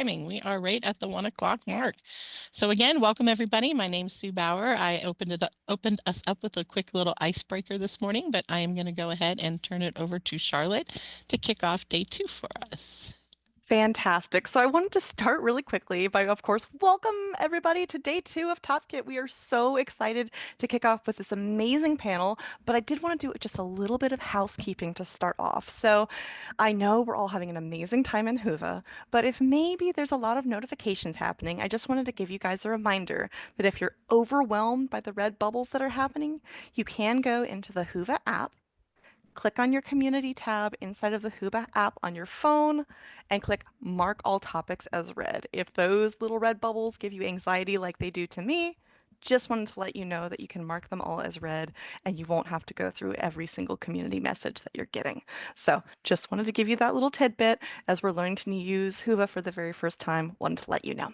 timing. We are right at the 1 o'clock mark. So again, welcome everybody. My name's Sue Bauer. I opened us up with a quick little icebreaker this morning, but I am going to go ahead and turn it over to Charlotte to kick off day 2 for us. Fantastic. So I wanted to start really quickly by, of course, welcome everybody to day 2 of TOPkit. We are so excited to kick off with this amazing panel, but I did want to do just a little bit of housekeeping to start off. So I know we're all having an amazing time in Whova, but if maybe there's a lot of notifications happening, I just wanted to give you guys a reminder that if you're overwhelmed by the red bubbles that are happening, you can go into the Whova app. Click on your community tab inside of the Whova app on your phone and click mark all topics as read. If those little red bubbles give you anxiety like they do to me, just wanted to let you know that you can mark them all as read and you won't have to go through every single community message that you're getting. So just wanted to give you that little tidbit as we're learning to use Whova for the very first time. Wanted to let you know.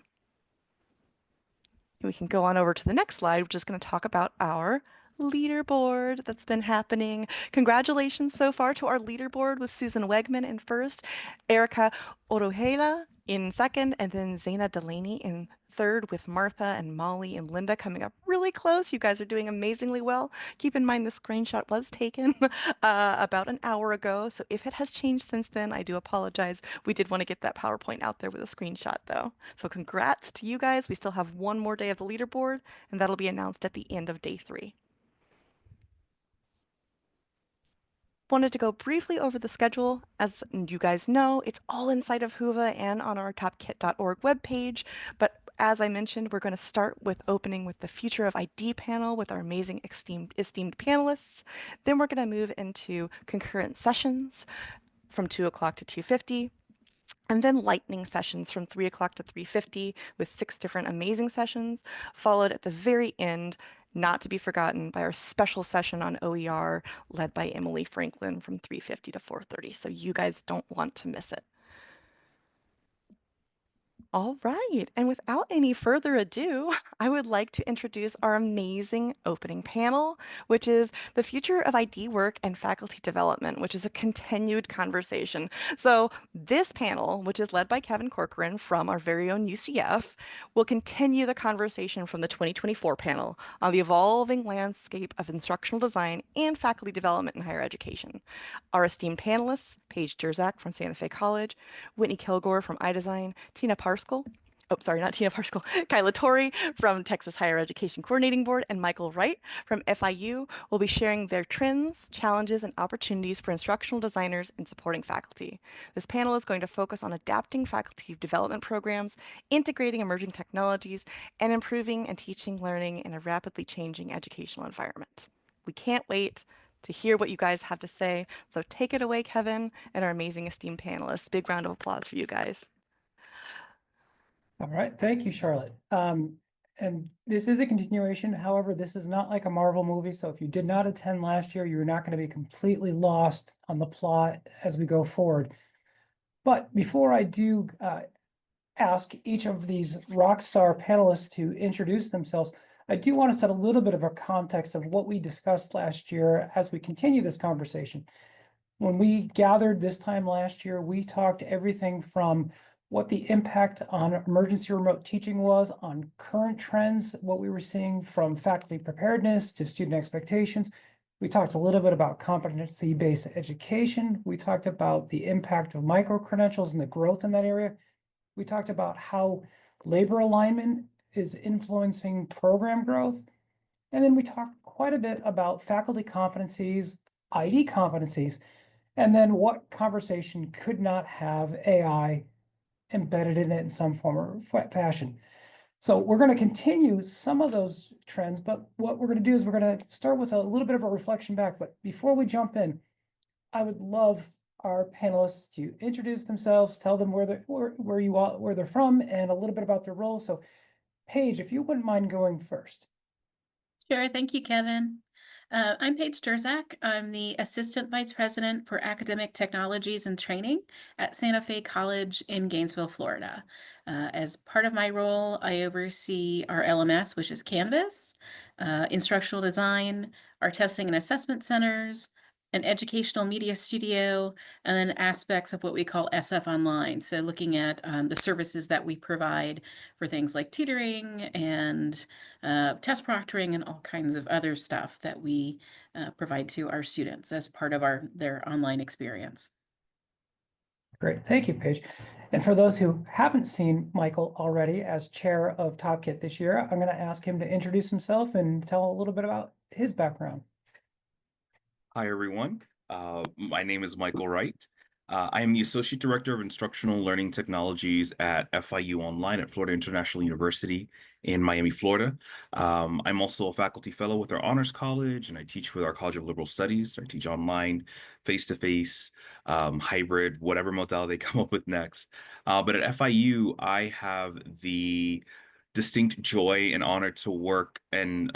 We can go on over to the next slide, which is going to talk about our leaderboard that's been happening. Congratulations so far to our leaderboard with Susan Wegman in first, Erica Orohela in second, and then Zaina Delaney in third, with Martha and Molly and Linda coming up really close. You guys are doing amazingly well. Keep in mind the screenshot was taken about an hour ago, so if it has changed since then, I do apologize. We did want to get that PowerPoint out there with a screenshot though. So congrats to you guys. We still have one more day of the leaderboard, and that'll be announced at the end of day 3. Wanted to go briefly over the schedule. As you guys know, it's all inside of Whova and on our topkit.org webpage. But as I mentioned, we're going to start with opening with the Future of ID panel with our amazing esteemed panelists. Then we're going to move into concurrent sessions from 2 o'clock to 2:50. And then lightning sessions from 3 o'clock to 3:50 with 6 different amazing sessions, followed at the very end, not to be forgotten, by our special session on OER led by Emily Franklin from 3:50 to 4:30. So you guys don't want to miss it. All right, and without any further ado, I would like to introduce our amazing opening panel, which is the future of ID work and faculty development, which is a continued conversation. So this panel, which is led by Kevin Corcoran from our very own UCF, will continue the conversation from the 2024 panel on the evolving landscape of instructional design and faculty development in higher education. Our esteemed panelists, Paige Jerzak from Santa Fe College, Whitney Kilgore from iDesign, Kyla Torrey from Texas Higher Education Coordinating Board, and Maikel Right from FIU will be sharing their trends, challenges, and opportunities for instructional designers and supporting faculty. This panel is going to focus on adapting faculty development programs, integrating emerging technologies, and improving and teaching learning in a rapidly changing educational environment. We can't wait to hear what you guys have to say. So take it away, Kevin, and our amazing esteemed panelists. Big round of applause for you guys. All right, thank you, Charlotte. And this is a continuation. However, this is not like a Marvel movie. So if you did not attend last year, you're not going to be completely lost on the plot as we go forward. But before I do ask each of these rock star panelists to introduce themselves, I do want to set a little bit of a context of what we discussed last year as we continue this conversation. When we gathered this time last year, we talked everything from what the impact on emergency remote teaching was on current trends, what we were seeing from faculty preparedness to student expectations. We talked a little bit about competency-based education. We talked about the impact of micro-credentials and the growth in that area. We talked about how labor alignment is influencing program growth. And then we talked quite a bit about faculty competencies, ID competencies, and then what conversation could not have AI embedded in it in some form or fashion. So we're going to continue some of those trends, but what we're going to do is we're going to start with a little bit of a reflection back. But before we jump in, I would love our panelists to introduce themselves, tell them where they're from, and a little bit about their role. So, Paige, if you wouldn't mind going first. Sure. Thank you, Kevin. I'm Paige Jerzak. I'm the Assistant Vice President for Academic Technologies and Training at Santa Fe College in Gainesville, Florida. As part of my role, I oversee our LMS, which is Canvas, instructional design, our testing and assessment centers, an educational media studio, and then aspects of what we call SF Online. So looking at the services that we provide for things like tutoring and test proctoring and all kinds of other stuff that we provide to our students as part of their online experience. Great, thank you, Paige. And for those who haven't seen Maikel already as chair of TOPkit this year, I'm going to ask him to introduce himself and tell a little bit about his background. Hi, everyone. My name is Maikel Right. I am the Associate Director of Instructional Learning Technologies at FIU Online at Florida International University in Miami, Florida. I'm also a faculty fellow with our Honors College, and I teach with our College of Liberal Studies. I teach online, face-to-face, hybrid, whatever modality they come up with next. But at FIU, I have the distinct joy and honor to work and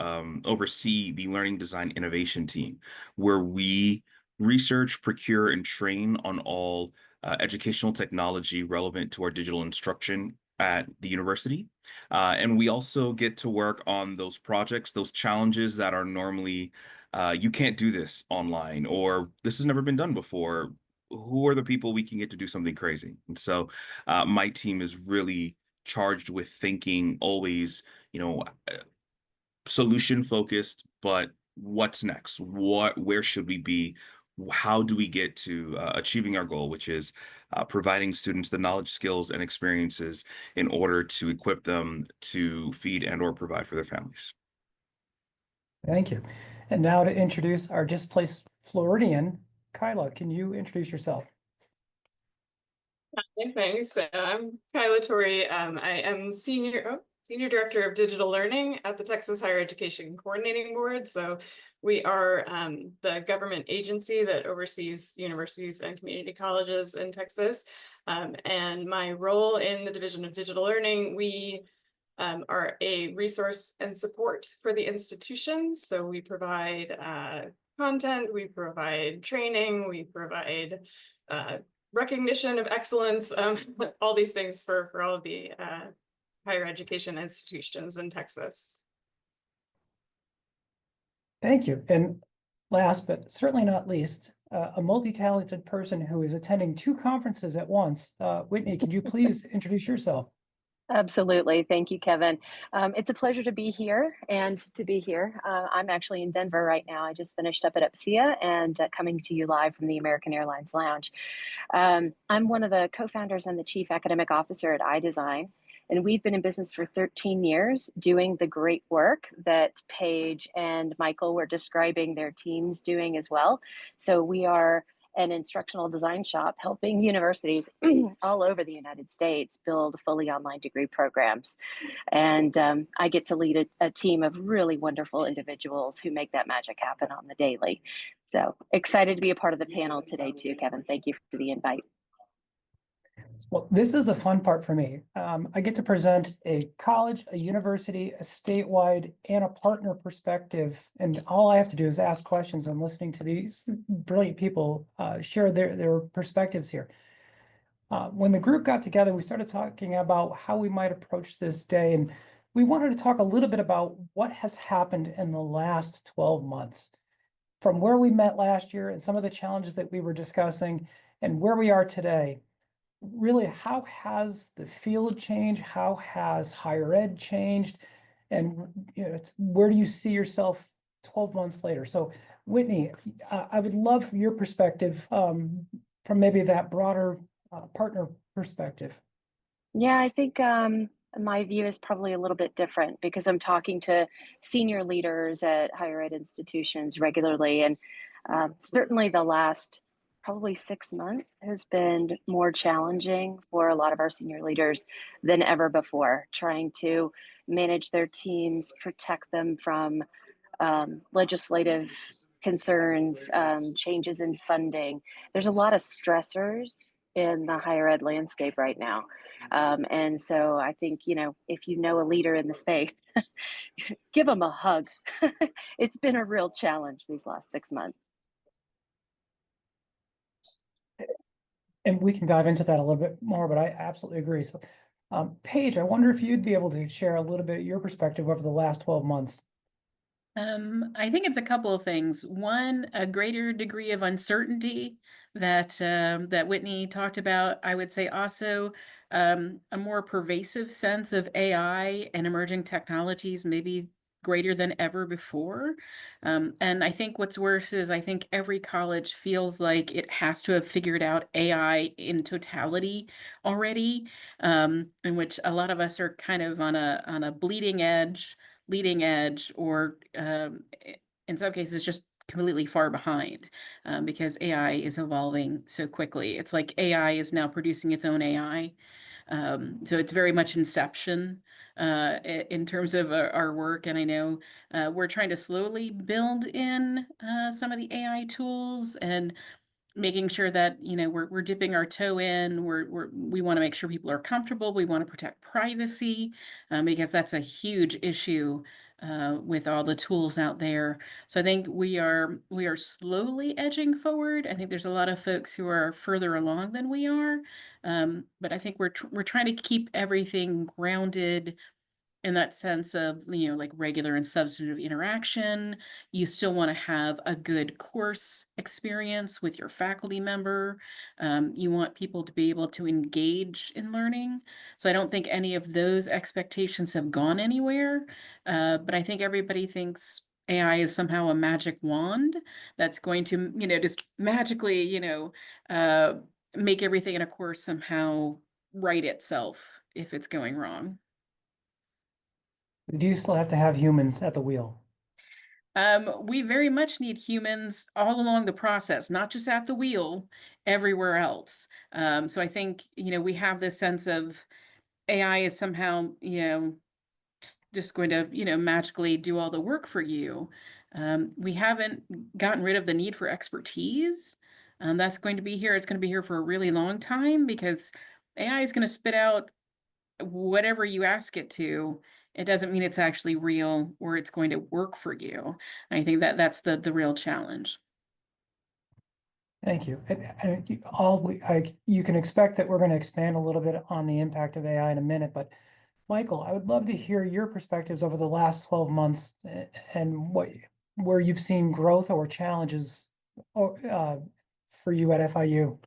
oversee the Learning Design Innovation Team, where we research, procure, and train on all educational technology relevant to our digital instruction at the university. And we also get to work on those projects, those challenges that are normally, you can't do this online, or this has never been done before. Who are the people we can get to do something crazy? And so my team is really charged with thinking always, solution focused, but what's next? Where should we be? How do we get to achieving our goal, which is providing students the knowledge, skills, and experiences in order to equip them to feed and or provide for their families. Thank you. And now to introduce our displaced Floridian, Kyla, can you introduce yourself? Hi, thanks. I'm Kyla Torrey. I am Senior Director of Digital Learning at the Texas Higher Education Coordinating Board. So we are the government agency that oversees universities and community colleges in Texas. And my role in the Division of Digital Learning, we are a resource and support for the institutions. So we provide content, we provide training, we provide recognition of excellence, all these things for all of the higher education institutions in Texas. Thank you. And last, but certainly not least, a multi-talented person who is attending 2 conferences at once. Whitney, could you please introduce yourself? Absolutely. Thank you, Kevin. It's a pleasure to be here and to be here. I'm actually in Denver right now. I just finished up at UPSIA and coming to you live from the American Airlines Lounge. I'm one of the co-founders and the chief academic officer at iDesign. And we've been in business for 13 years doing the great work that Paige and Maikel were describing their teams doing as well. So we are an instructional design shop helping universities all over the United States build fully online degree programs. And I get to lead a team of really wonderful individuals who make that magic happen on the daily. So excited to be a part of the panel today too, Kevin. Thank you for the invite. Well, this is the fun part for me. I get to present a college, a university, a statewide, and a partner perspective. And all I have to do is ask questions. I'm listening to these brilliant people share their perspectives here. When the group got together, we started talking about how we might approach this day. And we wanted to talk a little bit about what has happened in the last 12 months. From where we met last year and some of the challenges that we were discussing and where we are today. Really, how has the field changed? How has higher ed changed? And where do you see yourself 12 months later? So, Whitney, I would love your perspective from maybe that broader partner perspective. Yeah, I think my view is probably a little bit different because I'm talking to senior leaders at higher ed institutions regularly. And certainly the last probably 6 months has been more challenging for a lot of our senior leaders than ever before, trying to manage their teams, protect them from legislative concerns, changes in funding. There's a lot of stressors in the higher ed landscape right now. And so I think, if you know a leader in the space, give them a hug. It's been a real challenge these last 6 months. And we can dive into that a little bit more, but I absolutely agree. So, Paige, I wonder if you'd be able to share a little bit of your perspective over the last 12 months. I think it's a couple of things. One, a greater degree of uncertainty that Whitney talked about. I would say also a more pervasive sense of AI and emerging technologies, maybe greater than ever before. And I think what's worse is I think every college feels like it has to have figured out AI in totality already, in which a lot of us are kind of on a bleeding edge, leading edge, or in some cases just completely far behind, because AI is evolving so quickly. It's like AI is now producing its own AI. So it's very much inception in terms of our work. And I know we're trying to slowly build in some of the AI tools and making sure that, you know, we're dipping our toe in. We want to make sure people are comfortable. We want to protect privacy, because that's a huge issue with all the tools out there. So I think we are slowly edging forward. I think there's a lot of folks who are further along than we are, but I think we're trying to keep everything grounded in that sense of, you know, like regular and substantive interaction. You still want to have a good course experience with your faculty member. You want people to be able to engage in learning. So I don't think any of those expectations have gone anywhere. But I think everybody thinks AI is somehow a magic wand that's going to, you know, just magically, you know, make everything in a course somehow right itself if it's going wrong. Do you still have to have humans at the wheel? We very much need humans all along the process, not just at the wheel, everywhere else. So I think, you know, we have this sense of AI is somehow, you know, just going to, you know, magically do all the work for you. We haven't gotten rid of the need for expertise. That's going to be here. It's going to be here for a really long time because AI is going to spit out whatever you ask it to. It doesn't mean it's actually real or it's going to work for you. I think that that's the real challenge. Thank you. You can expect that we're going to expand a little bit on the impact of AI in a minute, but Maikel, I would love to hear your perspectives over the last 12 months and where you've seen growth or challenges for you at FIU.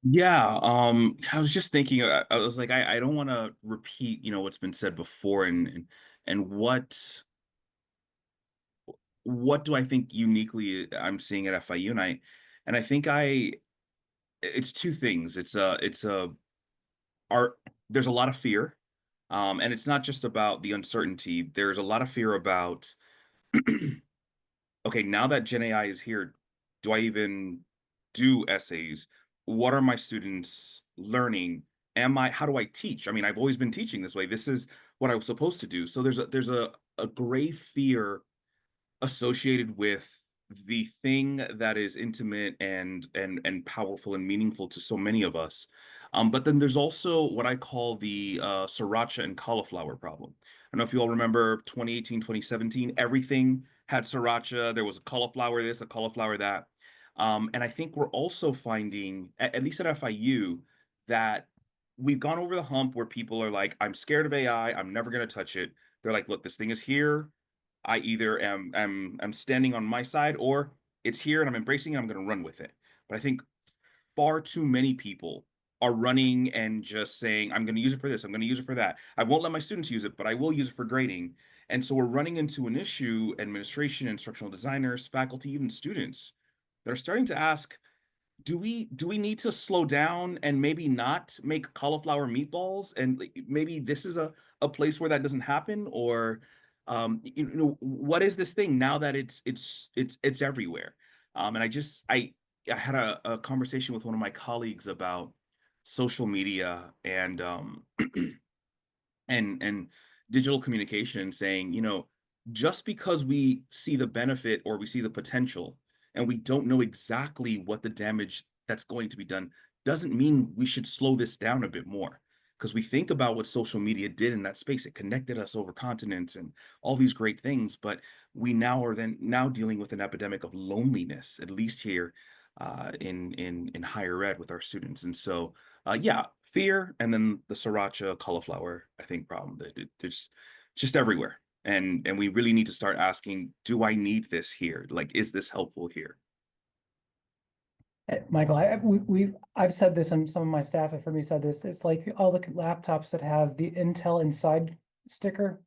Yeah, I was just thinking, I was like, I don't want to repeat, you know, what's been said before, and what do I think uniquely I'm seeing at FIU, and I think it's two things. It's our there's a lot of fear, and it's not just about the uncertainty. There's a lot of fear about, okay, now that Gen AI is here, do I even do essays? What are my students learning? How do I teach? I mean, I've always been teaching this way. This is what I was supposed to do. So there's a grave fear associated with the thing that is intimate and powerful and meaningful to so many of us. But then there's also what I call the sriracha and cauliflower problem. I don't know if you all remember 2018, 2017, everything had sriracha. There was a cauliflower this, a cauliflower that. And I think we're also finding, at least at FIU, that we've gone over the hump where people are like, I'm scared of AI. I'm never going to touch it. They're like, look, this thing is here. I either am standing on my side, or it's here and I'm embracing it, I'm going to run with it. But I think far too many people are running and just saying, I'm going to use it for this, I'm going to use it for that. I won't let my students use it, but I will use it for grading. And so we're running into an issue, administration, instructional designers, faculty, even students that are starting to ask, do we need to slow down and maybe not make cauliflower meatballs, and maybe this is a place where that doesn't happen? Or you know, what is this thing now that it's everywhere? And I had a conversation with one of my colleagues about social media and digital communication, saying, you know, just because we see the benefit or we see the potential and we don't know exactly what the damage that's going to be done, doesn't mean we should slow this down a bit more. Because we think about what social media did in that space, it connected us over continents and all these great things, but we now dealing with an epidemic of loneliness, at least here in higher ed with our students. And so yeah, fear, and then the sriracha cauliflower, I think, problem that it's just everywhere. And we really need to start asking, do I need this here? Like, is this helpful here? Maikel, I've said this, and some of my staff have heard me said this. It's like all the laptops that have the Intel Inside sticker.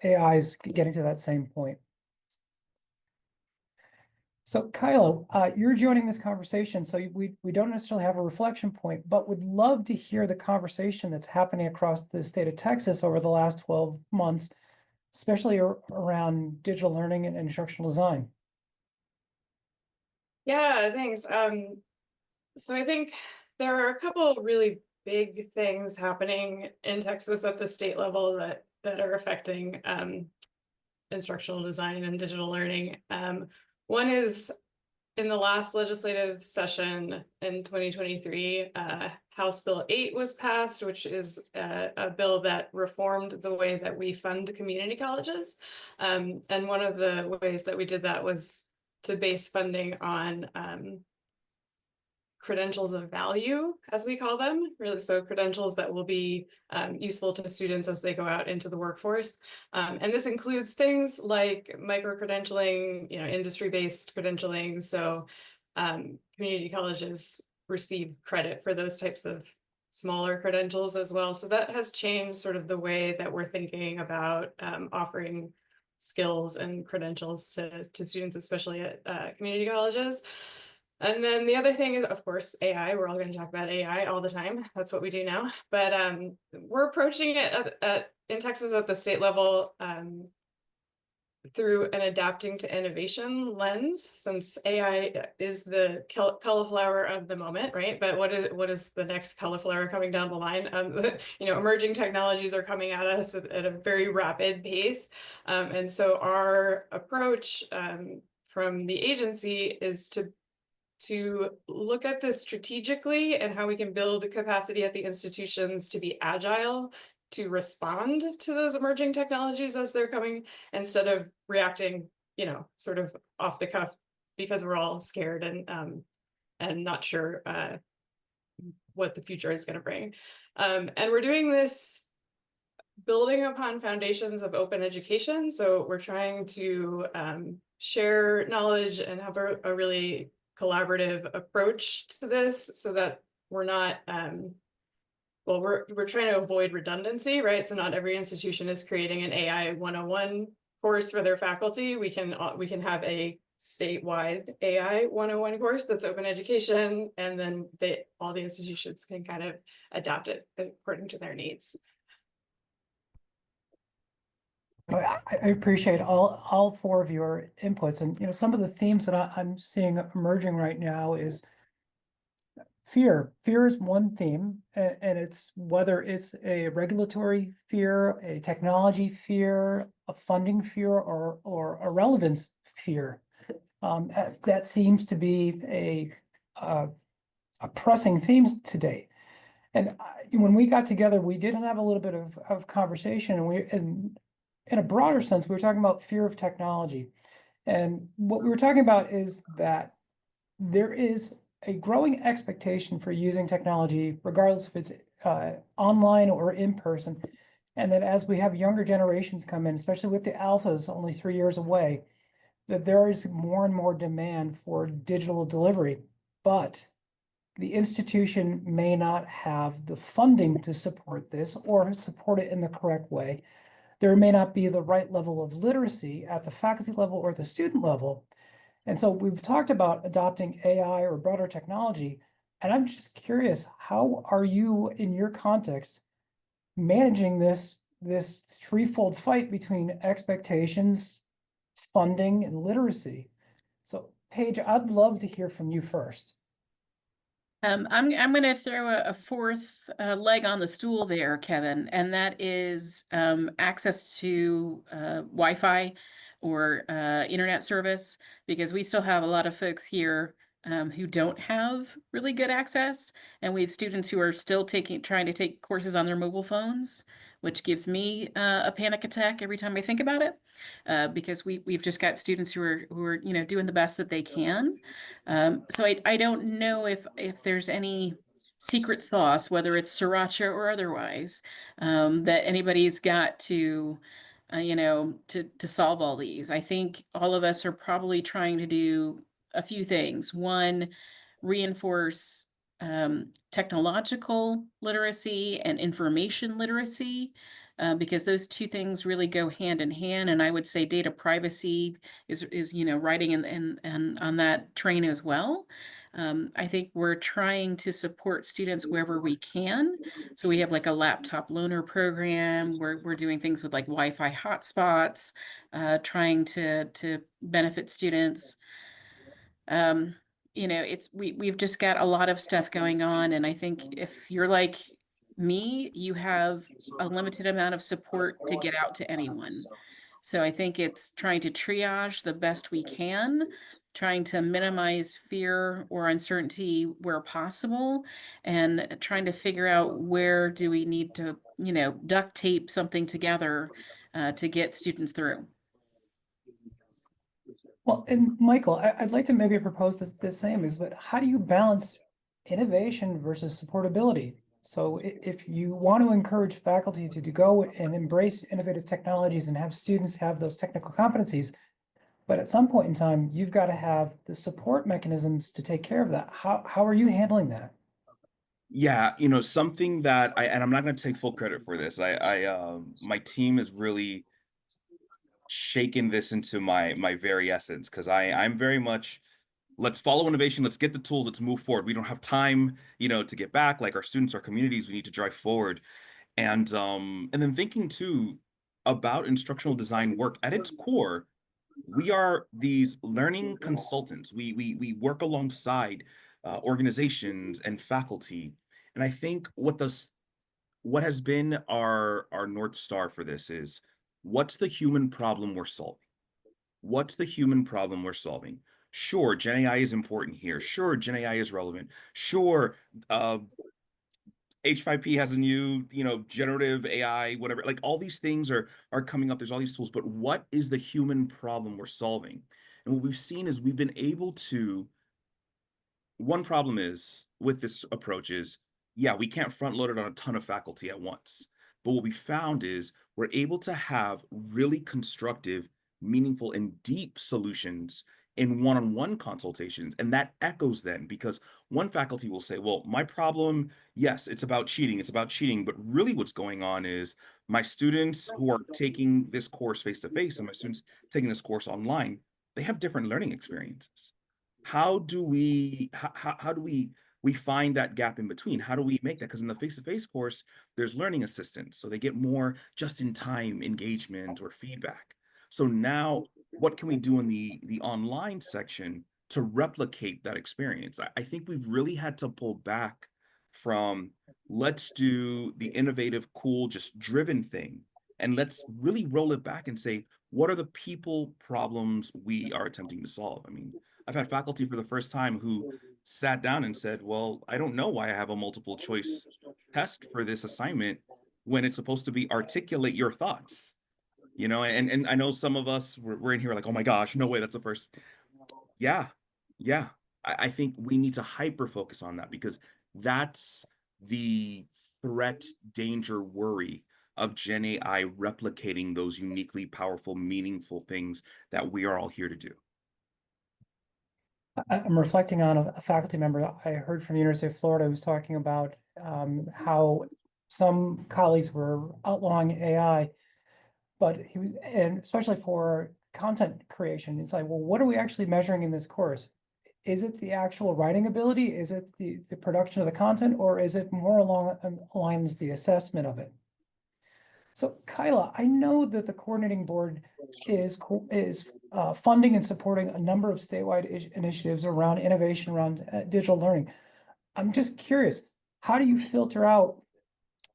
AI is getting to that same point. So Kyla, you're joining this conversation, so we don't necessarily have a reflection point, but would love to hear the conversation that's happening across the state of Texas over the last 12 months, especially around digital learning and instructional design. Yeah, thanks. So I think there are a couple really big things happening in Texas at the state level that are affecting instructional design and digital learning. One is in the last legislative session in 2023, House Bill 8 was passed, which is a bill that reformed the way that we fund community colleges. And one of the ways that we did that was to base funding on credentials of value, as we call them, really. So credentials that will be useful to students as they go out into the workforce. And this includes things like micro-credentialing, industry-based credentialing. So community colleges receive credit for those types of smaller credentials as well. So that has changed sort of the way that we're thinking about offering skills and credentials to students, especially at community colleges. And then the other thing is, of course, AI. We're all going to talk about AI all the time. That's what we do now. But we're approaching it in Texas at the state level through an adapting to innovation lens, since AI is the cauliflower of the moment, right? But what is the next cauliflower coming down the line? Emerging technologies are coming at us at a very rapid pace. And so our approach from the agency is to look at this strategically and how we can build capacity at the institutions to be agile, to respond to those emerging technologies as they're coming, instead of reacting, sort of off the cuff because we're all scared and not sure what the future is going to bring. And we're doing this building upon foundations of open education. So we're trying to share knowledge and have a really collaborative approach to this, so that we're not we're trying to avoid redundancy, right? So not every institution is creating an AI 101 course for their faculty. We can have a statewide AI 101 course that's open education, and then all the institutions can kind of adapt it according to their needs. I appreciate all four of your inputs, and some of the themes that I'm seeing emerging right now is fear. Fear is one theme, and it's whether it's a regulatory fear, a technology fear, a funding fear, or a relevance fear. That seems to be a pressing theme today. And when we got together, we did have a little bit of conversation, and in a broader sense, we were talking about fear of technology. And what we were talking about is that there is a growing expectation for using technology, regardless if it's online or in person. And that as we have younger generations come in, especially with the alphas only 3 years away, that there is more and more demand for digital delivery. But the institution may not have the funding to support this or support it in the correct way. There may not be the right level of literacy at the faculty level or the student level. And so we've talked about adopting AI or broader technology. And I'm just curious, how are you in your context managing this threefold fight between expectations, funding, and literacy? So Paige, I'd love to hear from you first. I'm going to throw a fourth leg on the stool there, Kevin, and that is access to Wi-Fi or internet service, because we still have a lot of folks here who don't have really good access, and we have students who are still trying to take courses on their mobile phones, which gives me a panic attack every time I think about it, because we've just got students who are doing the best that they can. So I don't know if there's any secret sauce, whether it's sriracha or otherwise, that anybody's got to to solve all these. I think all of us are probably trying to do a few things. One, reinforce technological literacy and information literacy, because those two things really go hand in hand. And I would say data privacy is riding in on that train as well. I think we're trying to support students wherever we can. So we have like a laptop loaner program. We're doing things with like Wi-Fi hotspots, trying to benefit students. We've just got a lot of stuff going on, and I think if you're like me, you have a limited amount of support to get out to anyone. So I think it's trying to triage the best we can, trying to minimize fear or uncertainty where possible, and trying to figure out where do we need to, duct tape something together to get students through. Well, and Michael, I'd like to maybe propose the same is, but how do you balance innovation versus supportability? So if you want to encourage faculty to go and embrace innovative technologies and have students have those technical competencies, but at some point in time, you've got to have the support mechanisms to take care of that. How are you handling that? Yeah, something that and I'm not going to take full credit for this. My team has really shaken this into my very essence, because I'm very much, let's follow innovation, let's get the tools, let's move forward. We don't have time, to get back. Like, our students, our communities, we need to drive forward. And then thinking too about instructional design work at its core, we are these learning consultants. We work alongside organizations and faculty. And I think what has been our North Star for this is, what's the human problem we're solving? What's the human problem we're solving? Sure, Gen AI is important here. Sure, Gen AI is relevant. Sure, H5P has a new, generative AI, whatever. Like, all these things are coming up. There's all these tools, but what is the human problem we're solving? And what we've seen is we've been able to. One problem is with this approach is, yeah, we can't front load it on a ton of faculty at once. But what we found is we're able to have really constructive, meaningful, and deep solutions in one-on-one consultations. And that echoes then, because one faculty will say, well, my problem, yes, it's about cheating, but really what's going on is my students who are taking this course face-to-face and my students taking this course online, they have different learning experiences. How do we find that gap in between? How do we make that? Because in the face-to-face course, there's learning assistance, so they get more just-in-time engagement or feedback. So now, what can we do in the online section to replicate that experience? I think we've really had to pull back from, let's do the innovative, cool, just driven thing, and let's really roll it back and say, what are the people problems we are attempting to solve? I mean, I've had faculty for the first time who sat down and said, well, I don't know why I have a multiple choice test for this assignment when it's supposed to be articulate your thoughts. And I know some of us, we're in here like, oh my gosh, no way, that's the first. Yeah. I think we need to hyper focus on that, because that's the threat, danger, worry of Gen AI replicating those uniquely powerful, meaningful things that we are all here to do. I'm reflecting on a faculty member I heard from the University of Florida who was talking about how some colleagues were outlawing AI, but he was, and especially for content creation, it's like, well, what are we actually measuring in this course? Is it the actual writing ability? Is it the production of the content, or is it more along lines the assessment of it? So Kyla, I know that the coordinating board is funding and supporting a number of statewide initiatives around innovation around digital learning. I'm just curious, how do you filter out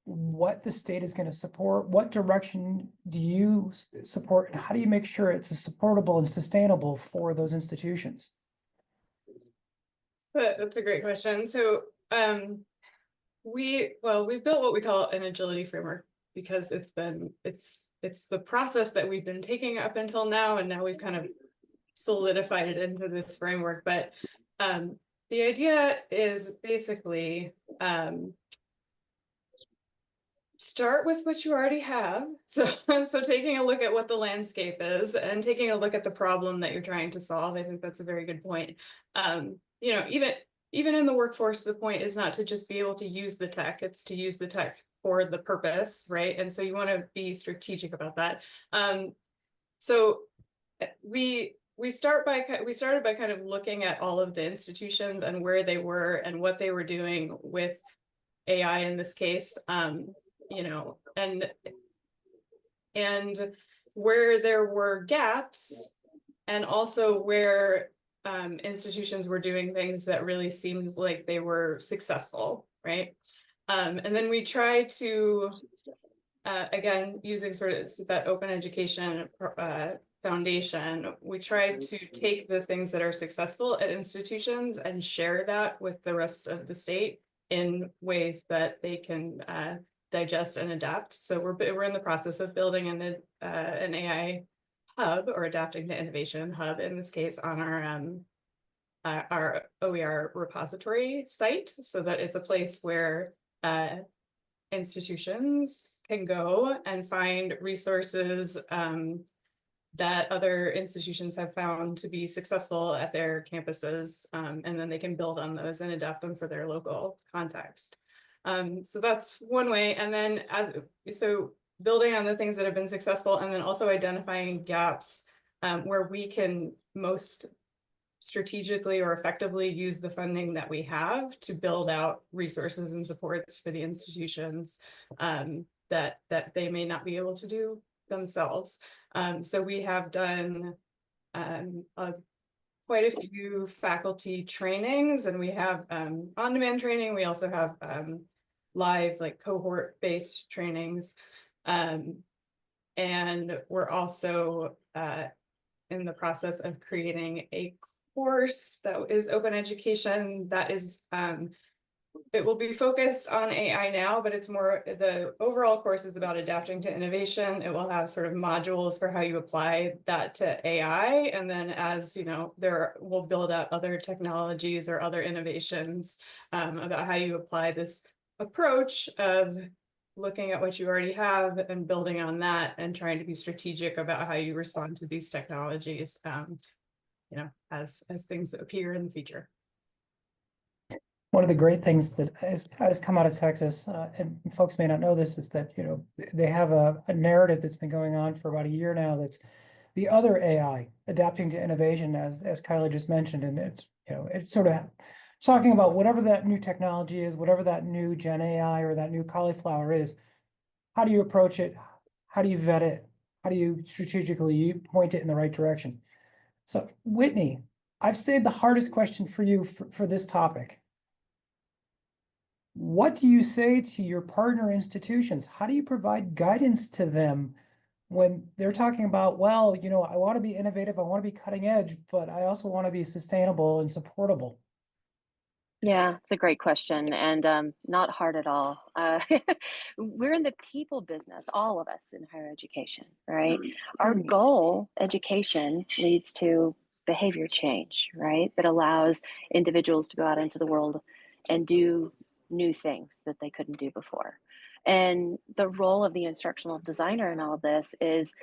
what the state is going to support? What direction do you support? And how do you make sure it's supportable and sustainable for those institutions? That's a great question. So we've built what we call an agility framework, because it's the process that we've been taking up until now, and now we've kind of solidified it into this framework. But the idea is basically start with what you already have. So, so taking a look at what the landscape is and taking a look at the problem that you're trying to solve. I think that's a very good point. You know, even in the workforce, the point is not to just be able to use the tech, it's to use the tech for the purpose, right? And so you want to be strategic about that. So we started by kind of looking at all of the institutions and where they were and what they were doing with AI in this case, you know, and where there were gaps, and also where institutions were doing things that really seemed like they were successful, right? And then we try to, again, using sort of that open education foundation, we try to take the things that are successful at institutions and share that with the rest of the state in ways that they can digest and adapt. So we're in the process of building an AI hub, or adapting to innovation hub in this case, on our OER repository site, so that it's a place where institutions can go and find resources that other institutions have found to be successful at their campuses, and then they can build on those and adapt them for their local context. So that's one way. And then so building on the things that have been successful, and then also identifying gaps where we can most strategically or effectively use the funding that we have to build out resources and supports for the institutions that they may not be able to do themselves. So we have done quite a few faculty trainings, and we have on-demand training. We also have live, like, cohort-based trainings. And we're also in the process of creating a course that is open education that is it will be focused on AI now, but it's more, the overall course is about adapting to innovation. It will have sort of modules for how you apply that to AI. And then, as you know, we'll build out other technologies or other innovations about how you apply this approach of looking at what you already have and building on that, and trying to be strategic about how you respond to these technologies, you know, as things appear in the future. One of the great things that has come out of Texas, and folks may not know this, is that, you know, they have a narrative that's been going on for about a year now. That's the other AI, adapting to innovation, as Kyla just mentioned, and it's, you know, it's sort of talking about whatever that new technology is, whatever that new Gen AI or that new cauliflower is. How do you approach it? How do you vet it? How do you strategically point it in the right direction? So, Whitney, I've saved the hardest question for you for this topic. What do you say to your partner institutions? How do you provide guidance to them when they're talking about, well, you know, I want to be innovative, I want to be cutting edge, but I also want to be sustainable and supportable? Yeah, it's a great question, and not hard at all. We're in the people business, all of us in higher education, right? Our goal, education, leads to behavior change, right? That allows individuals to go out into the world and do new things that they couldn't do before. And the role of the instructional designer in all of this is,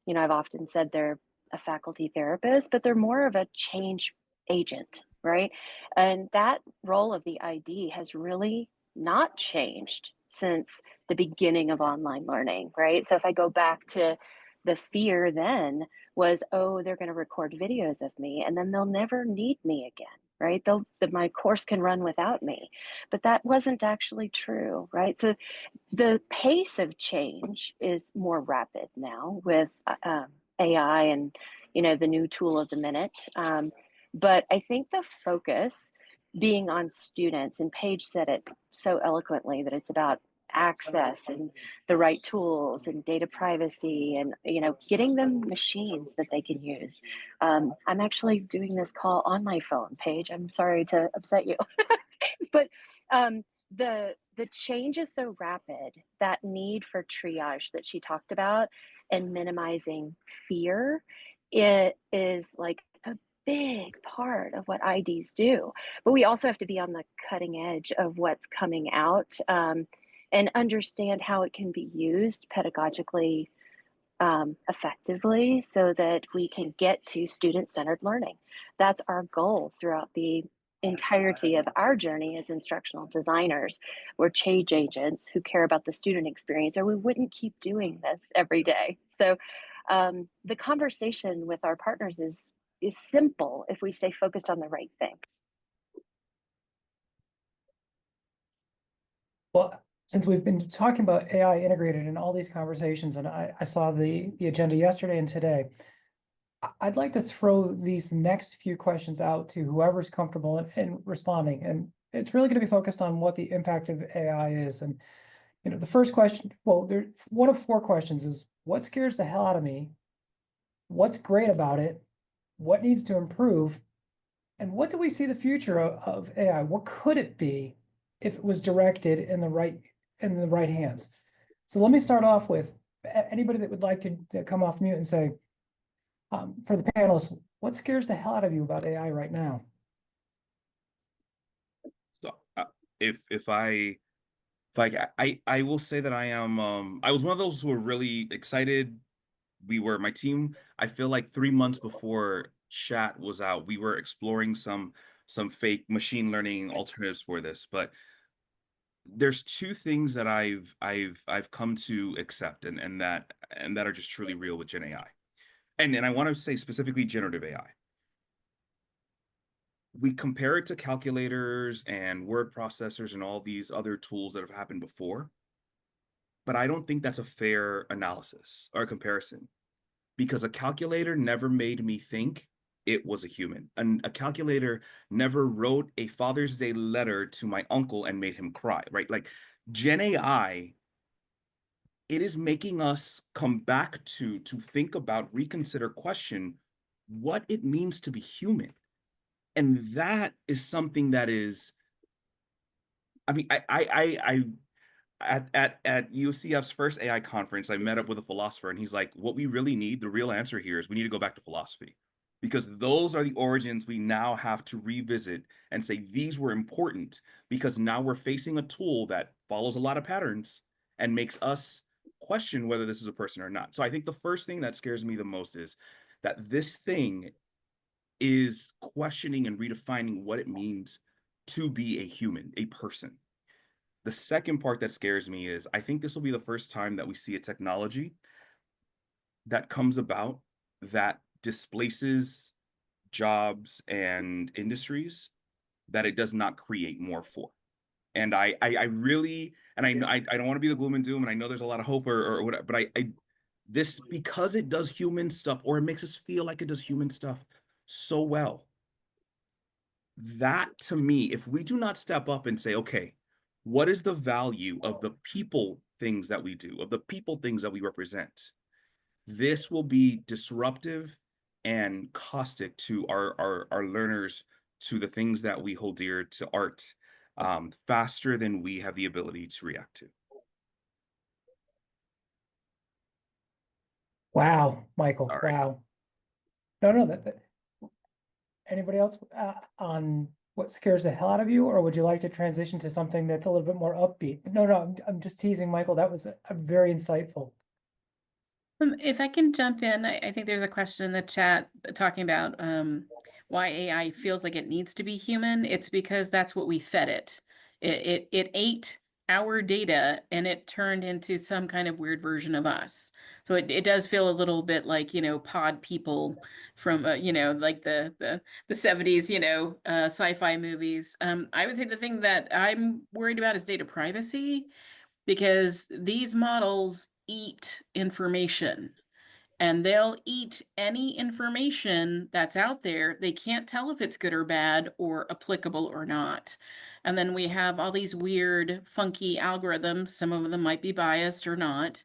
you know, I've often said they're a faculty therapist, but they're more of a change agent, right? And that role of the ID has really not changed since the beginning of online learning, right? So if I go back to the fear then was, oh, they're going to record videos of me and then they'll never need me again, right? My course can run without me. But that wasn't actually true, right? So the pace of change is more rapid now with AI and, you know, the new tool of the minute. But I think the focus being on students, and Paige said it so eloquently, that it's about access and the right tools and data privacy and, you know, getting them machines that they can use. I'm actually doing this call on my phone, Paige. I'm sorry to upset you. But the change is so rapid, that need for triage that she talked about and minimizing fear, it is like a big part of what IDs do. But we also have to be on the cutting edge of what's coming out. and understand how it can be used pedagogically effectively so that we can get to student-centered learning. That's our goal throughout the entirety of our journey as instructional designers. We're change agents who care about the student experience, or we wouldn't keep doing this every day. So the conversation with our partners is simple if we stay focused on the right things. Well, since we've been talking about AI integrated in all these conversations, and I saw the agenda yesterday and today, I'd like to throw these next few questions out to whoever's comfortable in responding. And it's really going to be focused on what the impact of AI is. And, you know, the first question, well, one of 4 questions is, what scares the hell out of me? What's great about it? What needs to improve? And what do we see the future of AI? What could it be if it was directed in the right hands? So let me start off with anybody that would like to come off mute and say, for the panelists, what scares the hell out of you about AI right now? So I will say that I was one of those who were really excited. My team, I feel like 3 months before chat was out, we were exploring some fake machine learning alternatives for this. But there's 2 things that I've come to accept and that are just truly real with Gen AI. And I want to say specifically generative AI. We compare it to calculators and word processors and all these other tools that have happened before, but I don't think that's a fair analysis or comparison, because a calculator never made me think it was a human. And a calculator never wrote a Father's Day letter to my uncle and made him cry, right? Like Gen AI, it is making us come back to think about, reconsider, question what it means to be human. And that is something that is, I mean, I at UCF's first AI conference, I met up with a philosopher, and he's like, what we really need, the real answer here is we need to go back to philosophy, because those are the origins we now have to revisit and say these were important, because now we're facing a tool that follows a lot of patterns and makes us question whether this is a person or not. So I think the first thing that scares me the most is that this thing is questioning and redefining what it means to be a human, a person. The second part that scares me is I think this will be the first time that we see a technology that comes about that displaces jobs and industries that it does not create more for. And I really, and I don't want to be the gloom and doom, and I know there's a lot of hope or whatever, but this, because it does human stuff, or it makes us feel like it does human stuff so well, that to me, if we do not step up and say, okay, what is the value of the people things that we do, of the people things that we represent, this will be disruptive and caustic to our learners, to the things that we hold dear to art, faster than we have the ability to react to. Wow, Maikel, All right. wow. No, that anybody else on what scares the hell out of you, or would you like to transition to something that's a little bit more upbeat? No, I'm just teasing, Maikel. That was a very insightful. If I can jump in, I think there's a question in the chat talking about why AI feels like it needs to be human. It's because that's what we fed it. It ate our data and it turned into some kind of weird version of us. So it does feel a little bit like, pod people from, like the 70s, sci-fi movies. I would say the thing that I'm worried about is data privacy, because these models eat information and they'll eat any information that's out there. They can't tell if it's good or bad or applicable or not. And then we have all these weird, funky algorithms. Some of them might be biased or not.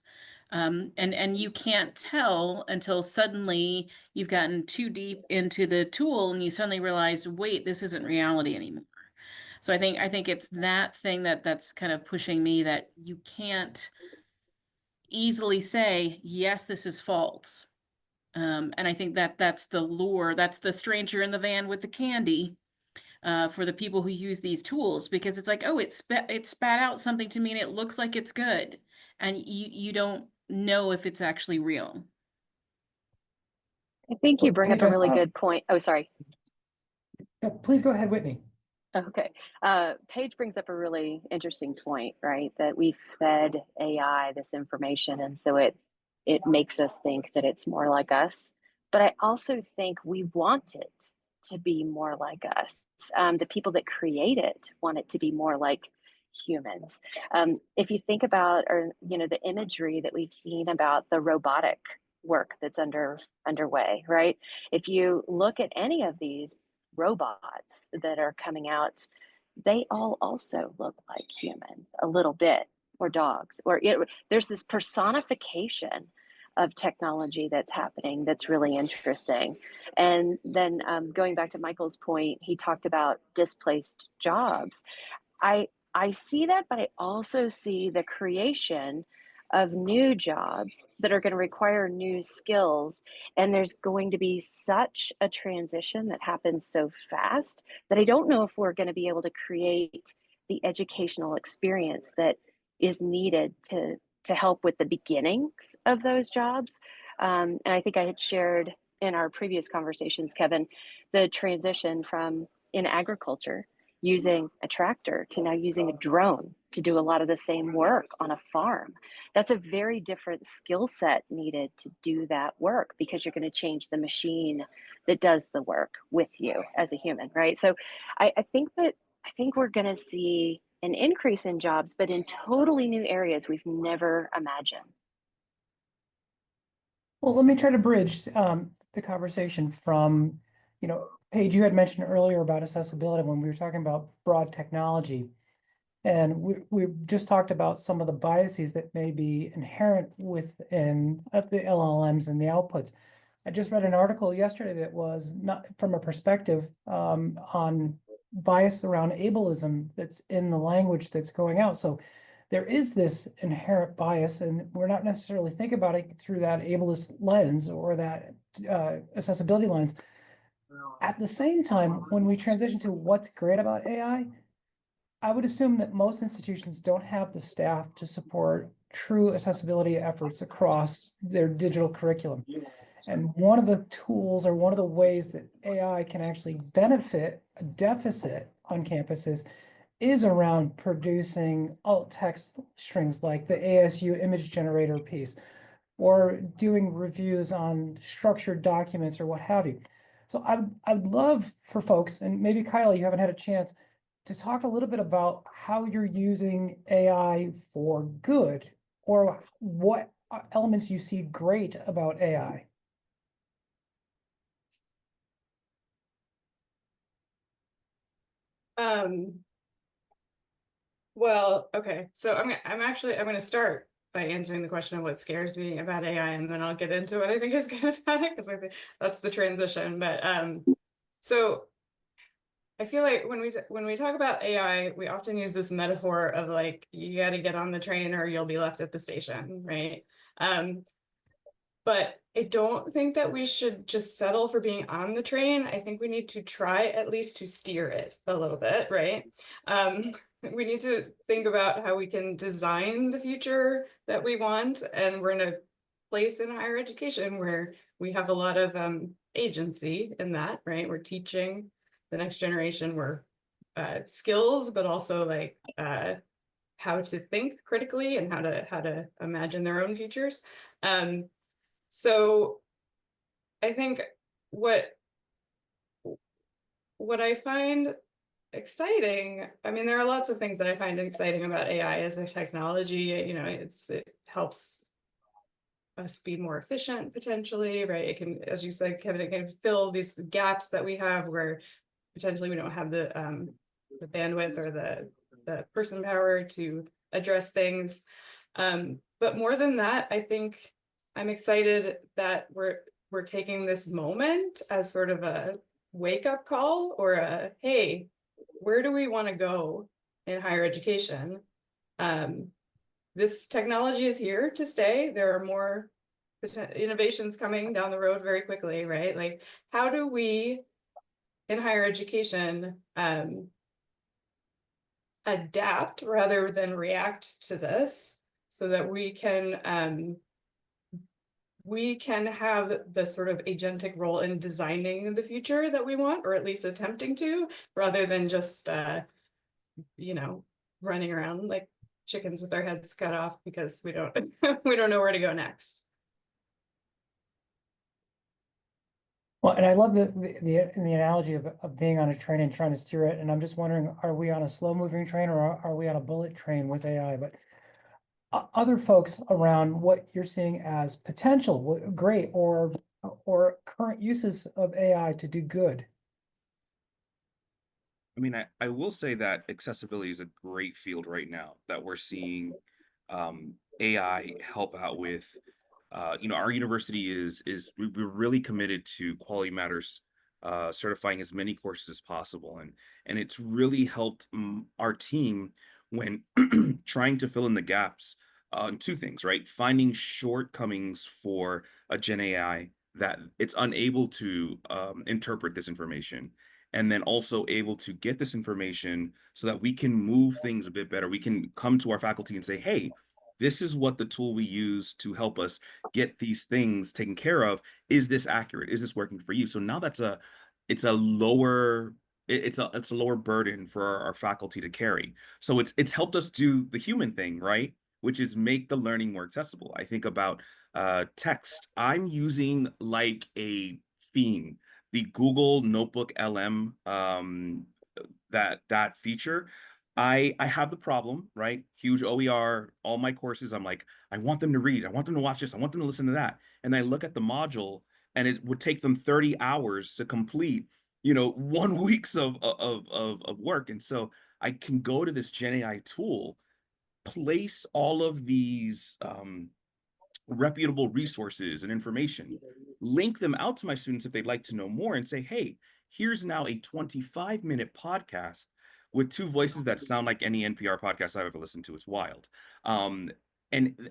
And you can't tell until suddenly you've gotten too deep into the tool and you suddenly realize, wait, this isn't reality anymore. So I think it's that thing that's kind of pushing me, that you can't easily say, yes, this is false. And I think that's the lure. That's the stranger in the van with the candy. for the people who use these tools, because it's like, oh, it spat out something to me and it looks like it's good, and you don't know if it's actually real. I think you Well, bring up Paige, a I really saw. good point. Oh, sorry. Yeah, please go ahead, Whitney. Okay. Paige brings up a really interesting point, right? That we fed AI this information, and so it makes us think that it's more like us. But I also think we want it to be more like us. The people that create it want it to be more like humans. If you think about, or the imagery that we've seen about the robotic work that's underway, right? If you look at any of these robots that are coming out, they all also look like humans a little bit, or dogs, or there's this personification of technology that's happening that's really interesting. And then going back to Maikel's point, he talked about displaced jobs. I see that, but I also see the creation of new jobs that are going to require new skills. And there's going to be such a transition that happens so fast that I don't know if we're going to be able to create the educational experience that is needed to help with the beginnings of those jobs. And I think I had shared in our previous conversations, Kevin, the transition from in agriculture using a tractor to now using a drone to do a lot of the same work on a farm. That's a very different skill set needed to do that work, because you're going to change the machine that does the work with you as a human, right? So I think we're going to see an increase in jobs, but in totally new areas we've never imagined. Well, let me try to bridge the conversation from, Paige, you had mentioned earlier about accessibility when we were talking about broad technology. And we just talked about some of the biases that may be inherent within the LLMs and the outputs. I just read an article yesterday that was not from a perspective on bias around ableism that's in the language that's going out. So there is this inherent bias, and we're not necessarily thinking about it through that ableist lens or that accessibility lens. At the same time, when we transition to what's great about AI, I would assume that most institutions don't have the staff to support true accessibility efforts across their digital curriculum. And one of the tools, or one of the ways that AI can actually benefit a deficit on campuses, is around producing alt text strings like the ASU image generator piece, or doing reviews on structured documents or what have you. So I'd love for folks, and maybe Kylie, you haven't had a chance, to talk a little bit about how you're using AI for good, or what elements you see great about AI. Well, okay. So I'm going to start by answering the question of what scares me about AI, and then I'll get into what I think is good about it, because I think that's the transition. But so I feel like when we talk about AI, we often use this metaphor of like, you got to get on the train or you'll be left at the station, right? But I don't think that we should just settle for being on the train. I think we need to try at least to steer it a little bit, right? We need to think about how we can design the future that we want. And we're in a place in higher education where we have a lot of agency in that, right? We're teaching the next generation skills, but also like how to think critically and how to imagine their own futures. So I think what I find exciting, I mean, there are lots of things that I find exciting about AI as a technology. It helps us be more efficient potentially, right? It can, as you said, Kevin, it can fill these gaps that we have where potentially we don't have the bandwidth or the person power to address things. But more than that, I think I'm excited that we're taking this moment as sort of a wake-up call, or a, hey, where do we want to go in higher education? This technology is here to stay. There are more innovations coming down the road very quickly, right? Like, how do we in higher education adapt rather than react to this, so that we can have the sort of agentic role in designing the future that we want, or at least attempting to, rather than just running around like chickens with our heads cut off because we don't we don't know where to go next. Well, and I love the analogy of being on a train and trying to steer it. And I'm just wondering, are we on a slow moving train, or are we on a bullet train with AI? But other folks around, what you're seeing as potential, great, or current uses of AI to do good. I mean, I will say that accessibility is a great field right now that we're seeing AI help out with. Our university we're really committed to Quality Matters, certifying as many courses as possible, and it's really helped our team when trying to fill in the gaps on two things, right? Finding shortcomings for a Gen AI that it's unable to interpret this information, and then also able to get this information so that we can move things a bit better. We can come to our faculty and say, hey, this is what the tool we use to help us get these things taken care of. Is this accurate? Is this working for you? So now it's a lower burden for our faculty to carry. So it's helped us do the human thing, right? Which is make the learning more accessible. I think about text. I'm using like a theme, the Google Notebook LM, that feature. I have the problem, right? Huge OER, all my courses, I'm like, I want them to read, I want them to watch this, I want them to listen to that. And I look at the module and it would take them 30 hours to complete, 1 week's of work. And so I can go to this Gen AI tool, place all of these reputable resources and information, link them out to my students if they'd like to know more, and say, hey, here's now a 25-minute podcast with two voices that sound like any NPR podcast I've ever listened to. It's wild. And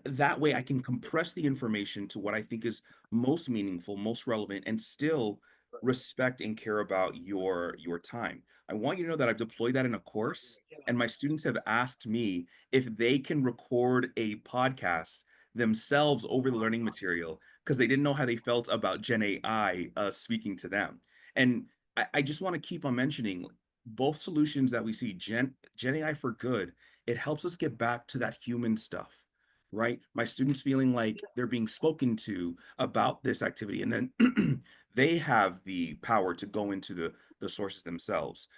that way I can compress the information to what I think is most meaningful, most relevant, and still respect and care about your time. I want you to know that I've deployed that in a course, and my students have asked me if they can record a podcast themselves over the learning material because they didn't know how they felt about Gen AI speaking to them. And I just want to keep on mentioning both solutions that we see, Gen AI for good. It helps us get back to that human stuff, right? My students feeling like they're being spoken to about this activity, and then they have the power to go into the sources themselves,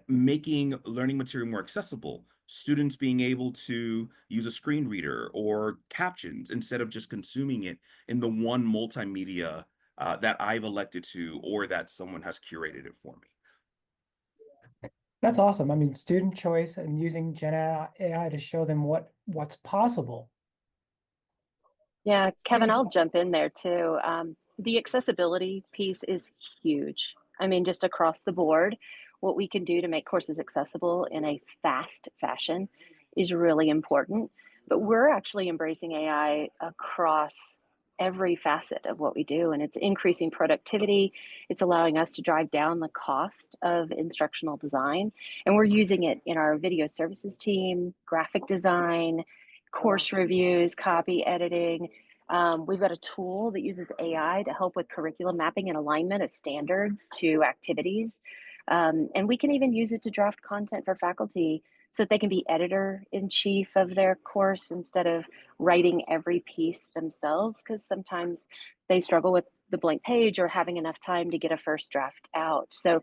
making learning material more accessible, students being able to use a screen reader or captions instead of just consuming it in the one multimedia that I've elected to, or that someone has curated it for me. That's awesome. I mean, student choice and using Gen AI to show them what's possible. Yeah, Kevin, I'll jump in there too. The accessibility piece is huge. I mean, just across the board, what we can do to make courses accessible in a fast fashion is really important. But we're actually embracing AI across every facet of what we do, and it's increasing productivity. It's allowing us to drive down the cost of instructional design, and we're using it in our video services team, graphic design, course reviews, copy editing. We've got a tool that uses AI to help with curriculum mapping and alignment of standards to activities. And we can even use it to draft content for faculty so that they can be editor-in-chief of their course instead of writing every piece themselves, because sometimes they struggle with the blank page or having enough time to get a first draft out. So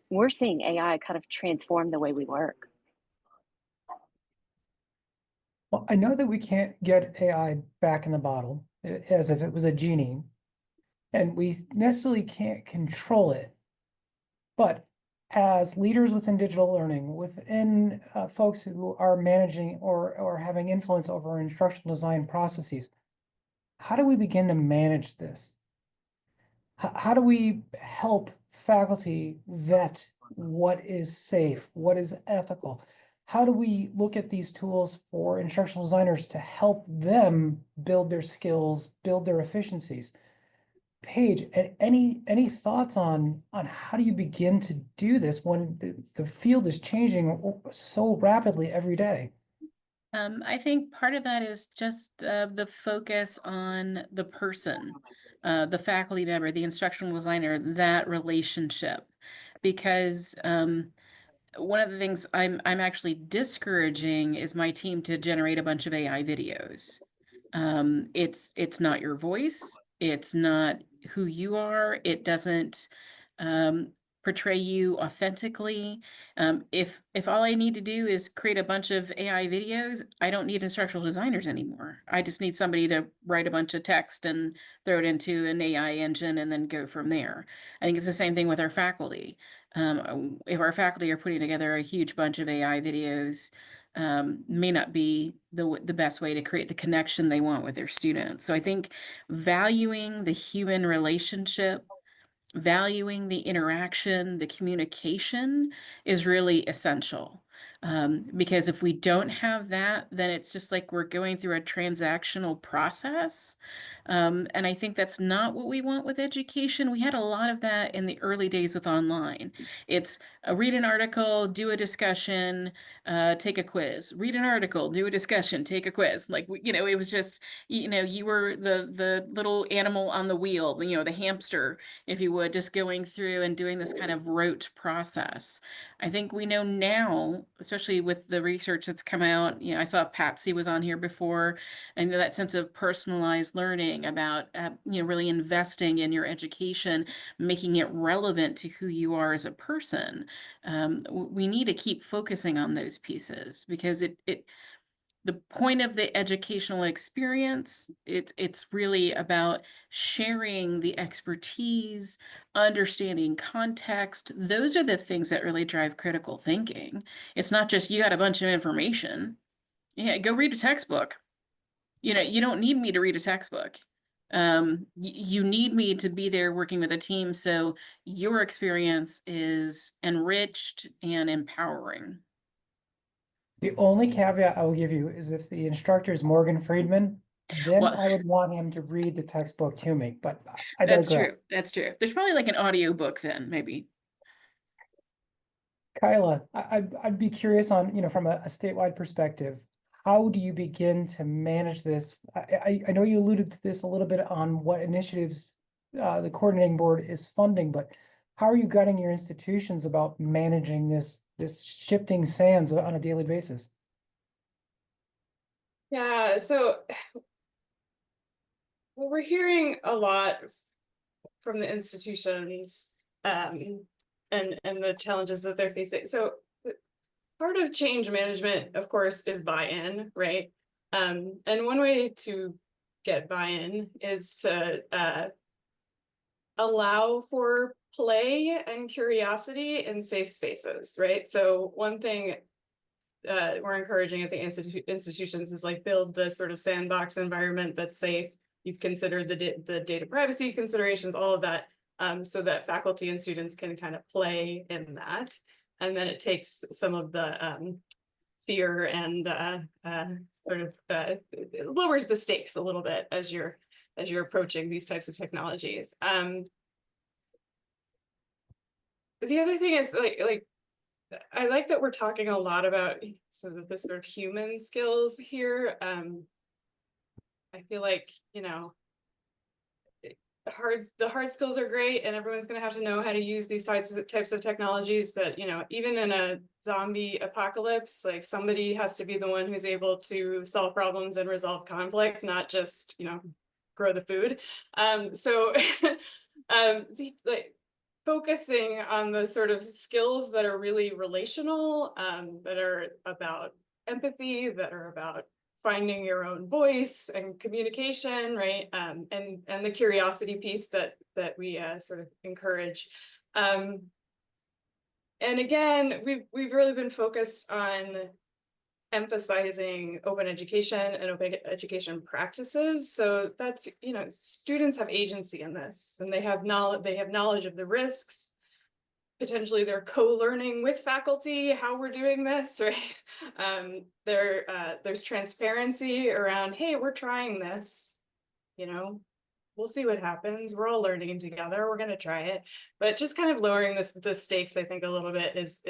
we're seeing AI kind of transform the way we work. Well, I know that we can't get AI back in the bottle as if it was a genie, and we necessarily can't control it. But as leaders within digital learning, within folks who are managing or having influence over instructional design processes, how do we begin to manage this? How do we help faculty vet what is safe, what is ethical? How do we look at these tools for instructional designers to help them build their skills, build their efficiencies? Paige, any thoughts on how do you begin to do this when the field is changing so rapidly every day? I think part of that is just the focus on the person, the faculty member, the instructional designer, that relationship. Because one of the things I'm actually discouraging is my team to generate a bunch of AI videos. It's not your voice, it's not who you are, it doesn't portray you authentically. If all I need to do is create a bunch of AI videos, I don't need instructional designers anymore. I just need somebody to write a bunch of text and throw it into an AI engine and then go from there. I think it's the same thing with our faculty. If our faculty are putting together a huge bunch of AI videos, may not be the best way to create the connection they want with their students. So I think valuing the human relationship, valuing the interaction, the communication is really essential. Because if we don't have that, then it's just like we're going through a transactional process. And I think that's not what we want with education. We had a lot of that in the early days with online. It's read an article, do a discussion, take a quiz. Read an article, do a discussion, take a quiz. Like, it was just, you were the little animal on the wheel, the hamster, if you would, just going through and doing this kind of rote process. I think we know now, especially with the research that's come out, I saw Patsy was on here before, and that sense of personalized learning about, really investing in your education, making it relevant to who you are as a person. We need to keep focusing on those pieces because the point of the educational experience, it's really about sharing the expertise, understanding context. Those are the things that really drive critical thinking. It's not just you got a bunch of information. Yeah, go read a textbook. You don't need me to read a textbook. You need me to be there working with a team so your experience is enriched and empowering. The only caveat I will give you is if the instructor is Morgan Friedman, then Well, I would want him to read the textbook to me, but I that's true. digress. That's true. There's probably like an audio book then, maybe. Kyla, I'd be curious on, from a statewide perspective, how do you begin to manage this? I know you alluded to this a little bit on what initiatives the coordinating board is funding, but how are you guiding your institutions about managing this shifting sands on a daily basis? Yeah, so we're hearing a lot from the institutions and the challenges that they're facing. So part of change management, of course, is buy-in, right? And one way to get buy-in is to allow for play and curiosity in safe spaces, right? So one thing we're encouraging at the institutions is like build the sort of sandbox environment that's safe. You've considered the data privacy considerations, all of that, so that faculty and students can kind of play in that. And then it takes some of the fear and it lowers the stakes a little bit as you're approaching these types of technologies. The other thing is like I like that we're talking a lot about sort of the sort of human skills here. I feel like, the hard skills are great and everyone's going to have to know how to use these types of technologies, but even in a zombie apocalypse, like somebody has to be the one who's able to solve problems and resolve conflict, not just grow the food. So like focusing on the sort of skills that are really relational, that are about empathy, that are about finding your own voice and communication, right? And the curiosity piece that we sort of encourage. And again, we've really been focused on emphasizing open education and open education practices. So that's, students have agency in this, and they have knowledge of the risks. Potentially they're co-learning with faculty how we're doing this, right? There's transparency around, hey, we're trying this, we'll see what happens. We're all learning together. We're going to try it, but just kind of lowering the stakes, I think, a little bit is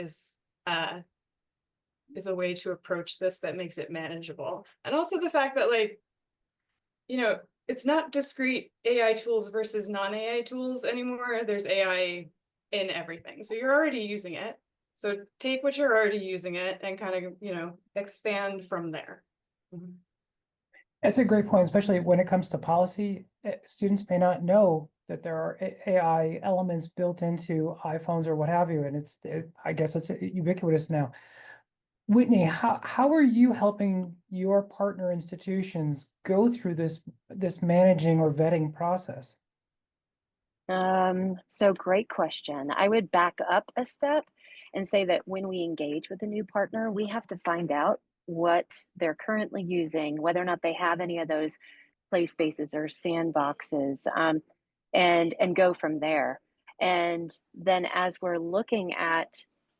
a way to approach this that makes it manageable. And also the fact that, like, it's not discrete AI tools versus non-AI tools anymore. There's AI in everything. So you're already using it. So take what you're already using it and kind of, expand from there. Mm-hmm. That's a great point, especially when it comes to policy. Students may not know that there are AI elements built into iPhones or what have you, and I guess it's ubiquitous now. Whitney, how are you helping your partner institutions go through this managing or vetting process? So great question. I would back up a step and say that when we engage with a new partner, we have to find out what they're currently using, whether or not they have any of those play spaces or sandboxes, and go from there. And then as we're looking at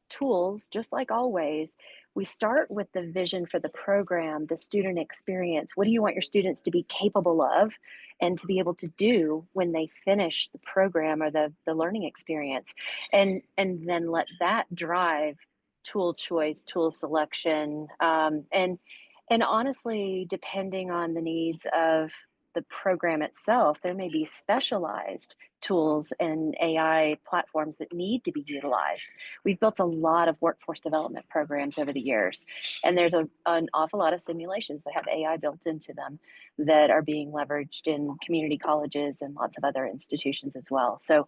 tools, just like always, we start with the vision for the program, the student experience. What do you want your students to be capable of and to be able to do when they finish the program or the learning experience? And then let that drive tool choice, tool selection, and honestly, depending on the needs of the program itself, there may be specialized tools and AI platforms that need to be utilized. We've built a lot of workforce development programs over the years, and there's an awful lot of simulations that have AI built into them that are being leveraged in community colleges and lots of other institutions as well. So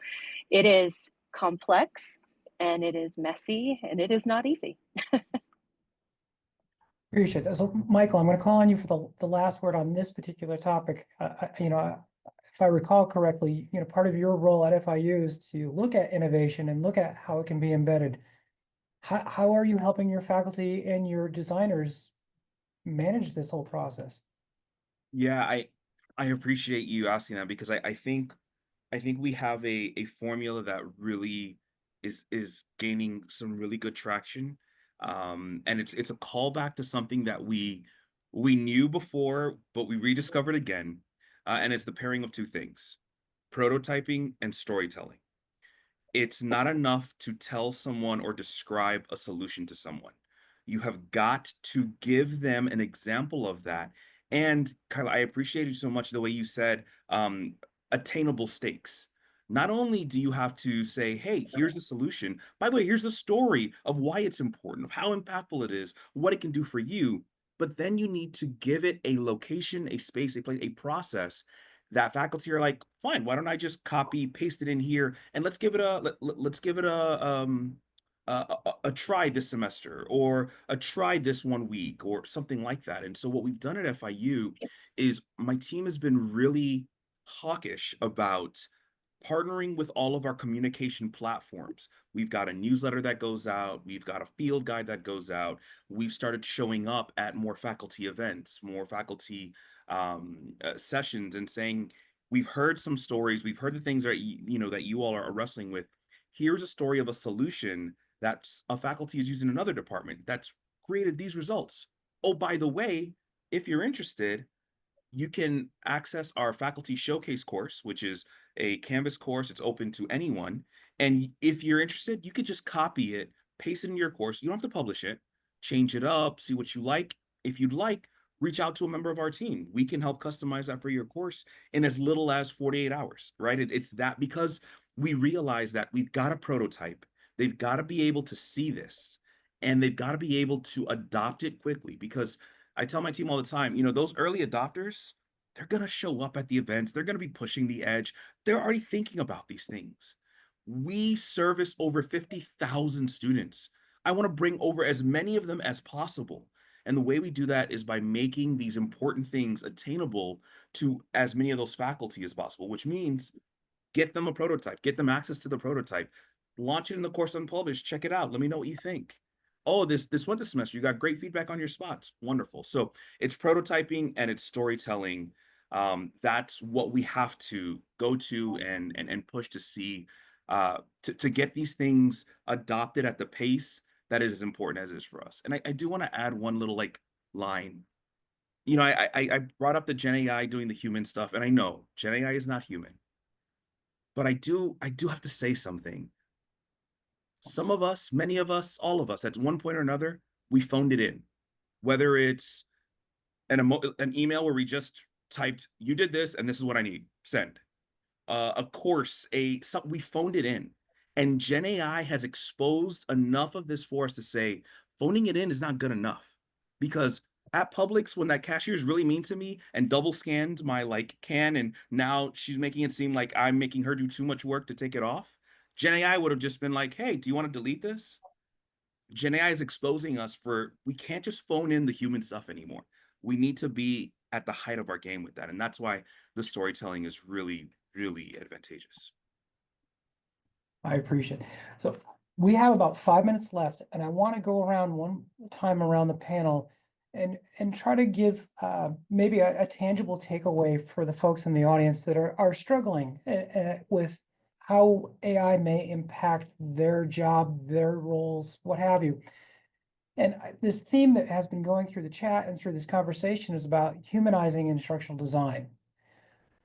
it is complex, and it is messy, and it is not easy. Appreciate that. So, Maikel, I'm going to call on you for the last word on this particular topic. If I recall correctly, part of your role at FIU is to look at innovation and look at how it can be embedded. How are you helping your faculty and your designers manage this whole process? Yeah, I appreciate you asking that, because I think we have a formula that really is gaining some really good traction. And it's a callback to something that we knew before, but we rediscovered again. And it's the pairing of two things: prototyping and storytelling. It's not enough to tell someone or describe a solution to someone. You have got to give them an example of that. And Kyle, I appreciated so much the way you said attainable stakes. Not only do you have to say, hey, here's the solution. By the way, here's the story of why it's important, of how impactful it is, what it can do for you. But then you need to give it a location, a space, a place, a process that faculty are like, fine, why don't I just copy, paste it in here, and let's give it a try this semester, or a try this 1 week, or something like that. And so what we've done at FIU is my team has been really hawkish about partnering with all of our communication platforms. We've got a newsletter that goes out. We've got a field guide that goes out. We've started showing up at more faculty events, more faculty sessions, and saying, we've heard some stories. We've heard the things that that you all are wrestling with. Here's a story of a solution that a faculty is using in another department that's created these results. Oh, by the way, if you're interested, you can access our faculty showcase course, which is a Canvas course. It's open to anyone. And if you're interested, you could just copy it, paste it in your course. You don't have to publish it, change it up, see what you like. If you'd like, reach out to a member of our team. We can help customize that for your course in as little as 48 hours, right? It's that, because we realize that we've got a prototype. They've got to be able to see this, and they've got to be able to adopt it quickly, because I tell my team all the time, those early adopters, they're going to show up at the events. They're going to be pushing the edge. They're already thinking about these things. We service over 50,000 students. I want to bring over as many of them as possible. And the way we do that is by making these important things attainable to as many of those faculty as possible, which means get them a prototype, get them access to the prototype, launch it in the course unpublished, check it out. Let me know what you think. Oh, this went this semester. You got great feedback on your spots. Wonderful. So it's prototyping and it's storytelling. That's what we have to go to and push to see, to get these things adopted at the pace that is as important as it is for us. And I do want to add one little line. you know, I brought up the Gen AI doing the human stuff, and I know Gen AI is not human, but I do have to say something. Some of us, many of us, all of us, at one point or another, we phoned it in. Whether it's an email where we just typed, "You did this, and this is what I need. Send." A course, we phoned it in, and Gen AI has exposed enough of this for us to say phoning it in is not good enough. Because at Publix, when that cashier is really mean to me and double scanned my like can, and now she's making it seem like I'm making her do too much work to take it off, Gen AI would have just been like, "Hey, do you want to delete this?" Gen AI is exposing us for we can't just phone in the human stuff anymore. We need to be at the height of our game with that, and that's why the storytelling is really, really advantageous. I appreciate it. So we have about 5 minutes left, and I want to go around one time around the panel and try to give maybe a tangible takeaway for the folks in the audience that are struggling with how AI may impact their job, their roles, what have you. And this theme that has been going through the chat and through this conversation is about humanizing instructional design.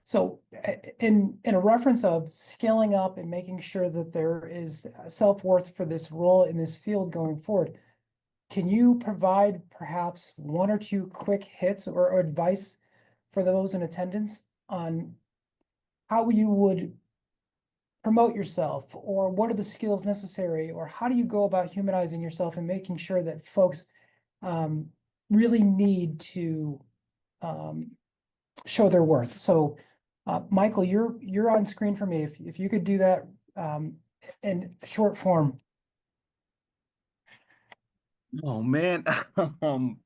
So in a reference of scaling up and making sure that there is self-worth for this role in this field going forward, can you provide perhaps one or two quick hits or advice for those in attendance on how you would promote yourself, or what are the skills necessary, or how do you go about humanizing yourself and making sure that folks really need to show their worth? So Maikel, you're on screen for me. If you could do that in short form. Oh man, um,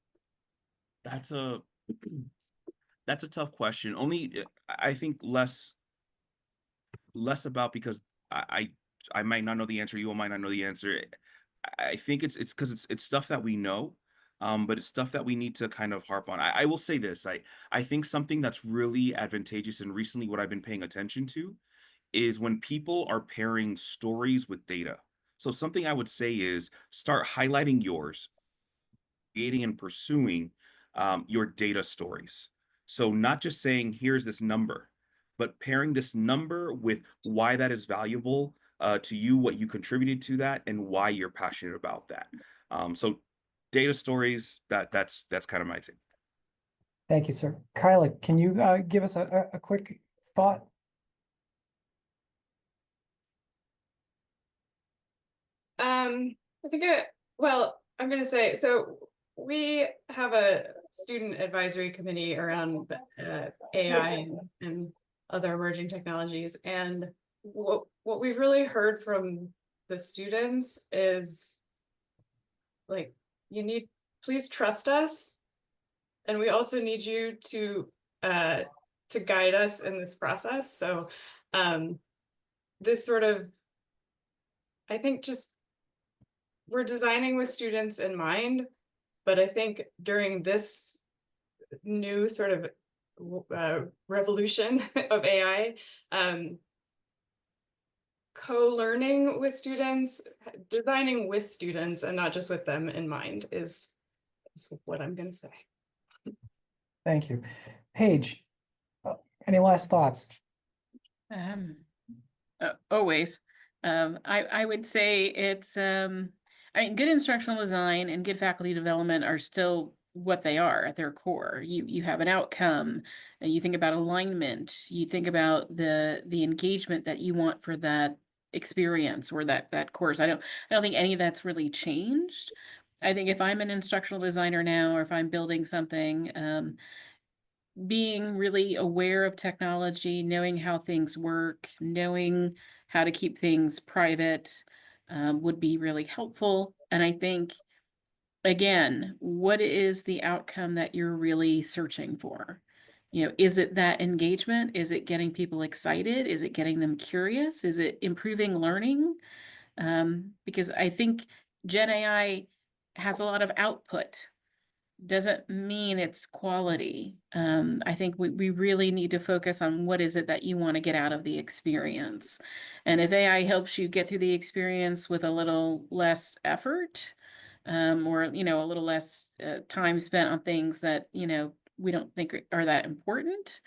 that's a that's a tough question. Only I think less about because I might not know the answer. You all might not know the answer. I think it's because it's stuff that we know, but it's stuff that we need to kind of harp on. I will say this. I think something that's really advantageous and recently what I've been paying attention to is when people are pairing stories with data. So something I would say is start highlighting yours, creating and pursuing your data stories. So not just saying, here's this number, but pairing this number with why that is valuable to you, what you contributed to that, and why you're passionate about that. So data stories, that's kind of my take. Thank you, sir. Kyla, can you give us a quick thought? I think I'm going to say, so we have a student advisory committee around AI and other emerging technologies. And what we've really heard from the students is like, please trust us. And we also need you to guide us in this process. So this sort of, I think just we're designing with students in mind, but I think during this new sort of revolution of AI, co-learning with students, designing with students and not just with them in mind is what I'm going to say. Thank you. Paige, any last thoughts? Always. I would say it's I mean, good instructional design and good faculty development are still what they are at their core. You have an outcome, and you think about alignment, you think about the engagement that you want for that experience or that course. I don't think any of that's really changed. I think if I'm an instructional designer now, or if I'm building something, being really aware of technology, knowing how things work, knowing how to keep things private, would be really helpful. And I think, again, what is the outcome that you're really searching for? You know, is it that engagement? Is it getting people excited? Is it getting them curious? Is it improving learning? Because I think Gen AI has a lot of output, doesn't mean it's quality. I think we really need to focus on what is it that you want to get out of the experience. And if AI helps you get through the experience with a little less effort, or, you know, a little less time spent on things that, you know, we don't think are that important,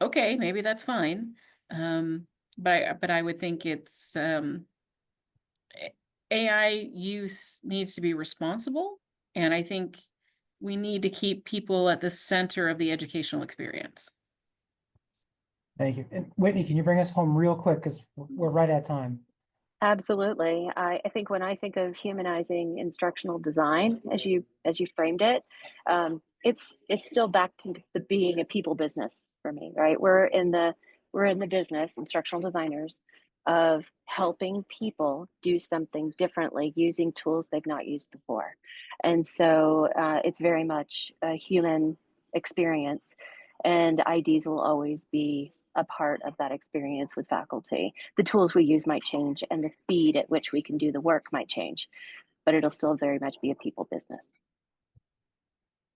okay, maybe that's fine. But I would think it's AI use needs to be responsible, and I think we need to keep people at the center of the educational experience. Thank you. And Whitney, can you bring us home real quick because we're right at time? Absolutely. I think when I think of humanizing instructional design, as you framed it, it's still back to the being a people business for me, right? We're in the business, instructional designers, of helping people do something differently using tools they've not used before. And so it's very much a human experience, and IDs will always be a part of that experience with faculty. The tools we use might change and the speed at which we can do the work might change, but it'll still very much be a people business.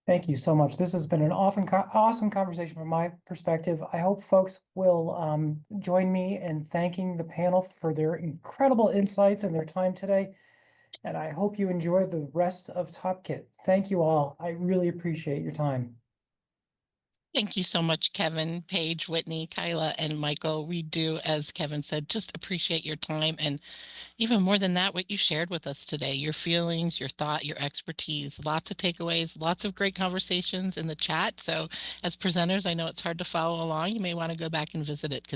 Thank you so much. This has been an awesome conversation from my perspective. I hope folks will join me in thanking the panel for their incredible insights and their time today. And I hope you enjoy the rest of TOPkit. Thank you all. I really appreciate your time. Thank you so much, Kevin, Paige, Whitney, Kyla, and Maikel. We do, as Kevin said, just appreciate your time. And even more than that, what you shared with us today, your feelings, your thought, your expertise, lots of takeaways, lots of great conversations in the chat. So as presenters, I know it's hard to follow along. You may want to go back and visit it because